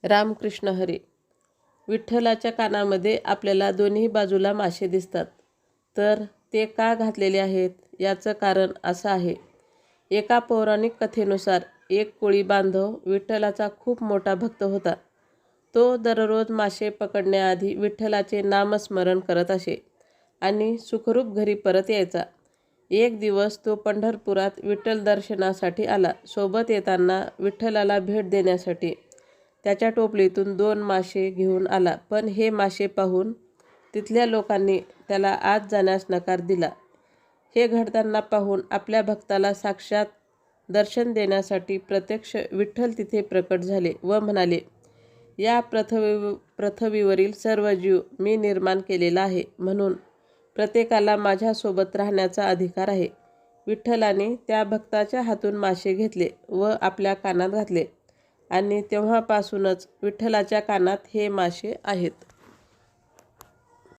रामकृष्ण हरी. विठ्ठलाच्या कानामध्ये आपल्याला दोन्ही बाजूला मासे दिसतात. तर ते का घातलेले आहेत याचं कारण असं आहे. एका पौराणिक कथेनुसार एक कोळी बांधव विठ्ठलाचा खूप मोठा भक्त होता. तो दररोज मासे पकडण्याआधी विठ्ठलाचे नामस्मरण करत असे आणि सुखरूप घरी परत यायचा. एक दिवस तो पंढरपुरात विठ्ठल दर्शनासाठी आला. सोबत येताना विठ्ठलाला भेट देण्यासाठी त्याच्या टोपलीतून 2 मासे घेऊन आला. पण हे मासे पाहून तिथल्या लोकांनी त्याला आत जाण्यास नकार दिला. हे घडताना पाहून आपल्या भक्ताला साक्षात दर्शन देण्यासाठी प्रत्यक्ष विठ्ठल तिथे प्रकट झाले व म्हणाले, या पृथ्वीवरील सर्व जीव मी निर्माण केलेला आहे, म्हणून प्रत्येकाला माझ्यासोबत राहण्याचा अधिकार आहे. विठ्ठलाने त्या भक्ताच्या हातून मासे घेतले व आपल्या कानात घातले आणि तेव्हापासूनच विठ्ठलाच्या कानात हे मासे आहेत.